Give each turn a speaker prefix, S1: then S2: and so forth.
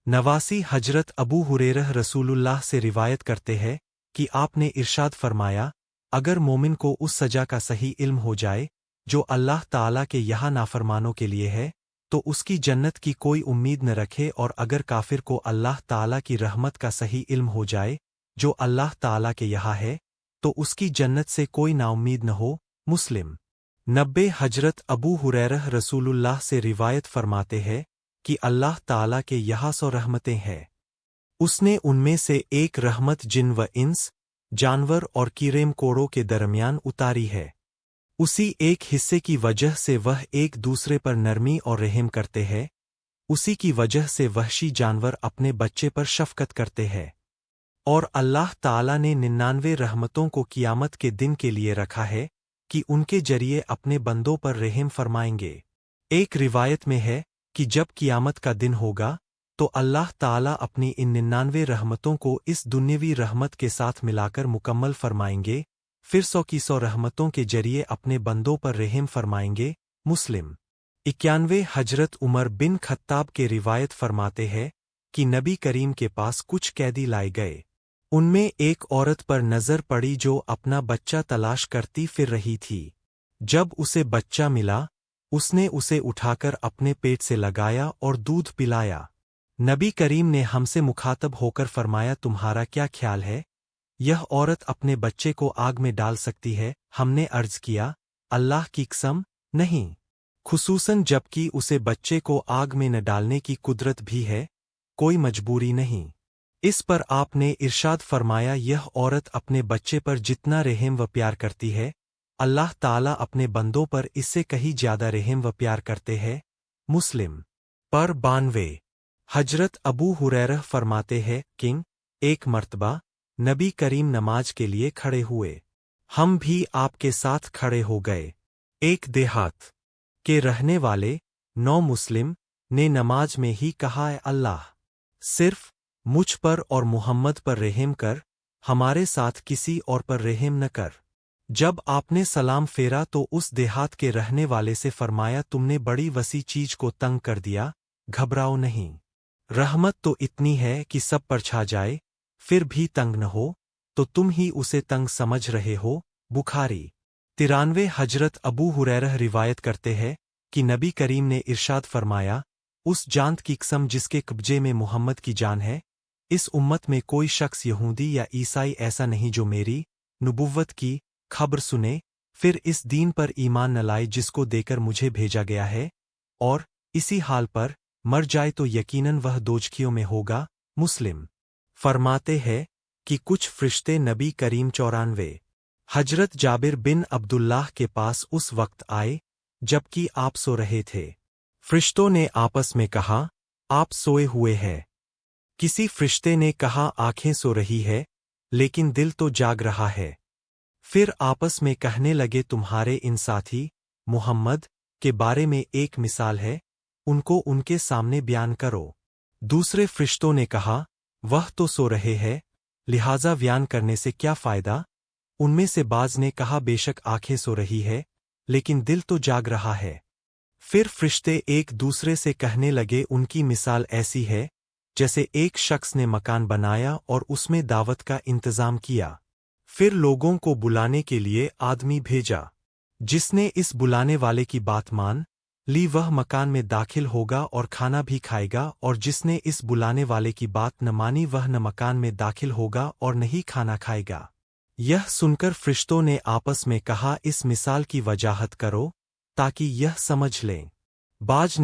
S1: नवासी हजरत अबू हुरैरह रसूलुल्लाह से रिवायत करते हैं कि आपने इरशाद फरमाया, अगर मोमिन को उस सजा का सही इल्म हो जाए जो अल्लाह ताला के यहाँ नाफरमानों के लिए है, तो उसकी जन्नत की कोई उम्मीद न रखे, और अगर काफिर को अल्लाह ताला की रहमत का सही इल्म हो जाए जो अल्लाह ताला के यहाँ है, तो उसकी जन्नत से कोई नाउम्मीद न हो। मुस्लिम 90 हजरत अबू हुरैरह रसूलुल्लाह से रिवायत फरमाते हैं कि अल्लाह ताला के यहाँ 100 रहमतें हैं। उसने उनमें से एक रहमत जिन व इंस, जानवर और कीड़े मकोड़ों के दरमियान उतारी है। उसी एक हिस्से की वजह से वह एक दूसरे पर नरमी और रहम करते हैं। उसी की वजह से वहशी जानवर अपने बच्चे पर शफकत करते हैं। और अल्लाह ताला ने 99 रहमतों को कियामत के दिन के लिए रखा है कि उनके जरिए अपने बंदों पर रहम फरमाएंगे। एक रिवायत में है कि जब कियामत का दिन होगा तो अल्लाह ताला अपनी इन 99 रहमतों को इस दुन्यवी रहमत के साथ मिलाकर मुकम्मल फरमाएंगे, फिर 100 की 100 रहमतों के जरिए अपने बंदों पर रहम फरमाएंगे। मुस्लिम 91 हजरत उमर बिन खत्ताब के रिवायत फरमाते हैं कि नबी करीम के पास कुछ कैदी लाए गए। उनमें एक औरत पर नजर पड़ी जो अपना बच्चा तलाश करती फिर रही थी। जब उसे बच्चा मिला, उसने उसे उठाकर अपने पेट से लगाया और दूध पिलाया। नबी करीम ने हमसे मुखातब होकर फरमाया, तुम्हारा क्या ख्याल है? यह औरत अपने बच्चे को आग में डाल सकती है? हमने अर्ज किया, अल्लाह की कसम, नहीं, खुसूसन जबकि उसे बच्चे को आग में न डालने की कुदरत भी है, कोई मजबूरी नहीं। इस पर आपने इरशाद फरमाया, यह औरत अपने बच्चे पर जितना रहम व प्यार करती है, अल्लाह ताला अपने बंदों पर इससे कहीं ज्यादा रहम व प्यार करते हैं। मुस्लिम पर 92 हजरत अबू हुरैरह फरमाते हैं, किंग एक मर्तबा नबी करीम नमाज के लिए खड़े हुए। हम भी आपके साथ खड़े हो गए। एक देहात के रहने वाले नौ मुस्लिम ने नमाज में ही कहा, अल्लाह, सिर्फ मुझ पर और मुहम्मद पर रहम कर, हमारे साथ किसी और पर रहम न कर। जब आपने सलाम फेरा तो उस देहात के रहने वाले से फरमाया, तुमने बड़ी वसी चीज को तंग कर दिया, घबराओ नहीं। रहमत तो इतनी है कि सब पर छा जाए, फिर भी तंग न हो, तो तुम ही उसे तंग समझ रहे हो। बुखारी 93 हजरत अबू हुरैरह रिवायत करते हैं कि नबी करीम ने इरशाद फरमाया, उस जान की कसम जिसके कब्जे में मुहम्मद की जान है, इस उम्मत में कोई शख्स यहूदी या ईसाई ऐसा नहीं जो मेरी नबुव्वत की खबर सुने, फिर इस दीन पर ईमान न लाए जिसको देकर मुझे भेजा गया है, और इसी हाल पर मर जाए तो यकीनन वह दोजखियों में होगा। मुस्लिम फरमाते हैं कि कुछ फरिश्ते नबी करीम 94 हजरत जाबिर बिन अब्दुल्लाह के पास उस वक्त आए जबकि आप सो रहे थे। फरिश्तों ने आपस में कहा, आप सोए हुए हैं। किसी फरिश्ते ने कहा, आंखें सो रही है लेकिन दिल तो जाग रहा है। फिर आपस में कहने लगे, तुम्हारे इन साथी मुहम्मद के बारे में एक मिसाल है, उनको उनके सामने बयान करो। दूसरे फरिश्तों ने कहा, वह तो सो रहे हैं, लिहाजा बयान करने से क्या फायदा? उनमें से बाज ने कहा, बेशक आंखें सो रही है लेकिन दिल तो जाग रहा है। फिर फरिश्ते एक दूसरे से कहने लगे, उनकी मिसाल ऐसी है जैसे एक शख्स ने मकान बनाया और उसमें दावत का इंतजाम किया, फिर लोगों को बुलाने के लिए आदमी भेजा। जिसने इस बुलाने वाले की बात मान ली वह मकान में दाखिल होगा और खाना भी खाएगा, और जिसने इस बुलाने वाले की बात न मानी वह न मकान में दाखिल होगा और न ही खाना खाएगा। यह सुनकर फरिश्तों ने आपस में कहा, इस मिसाल की वजाहत करो ताकि यह समझ लें। बाज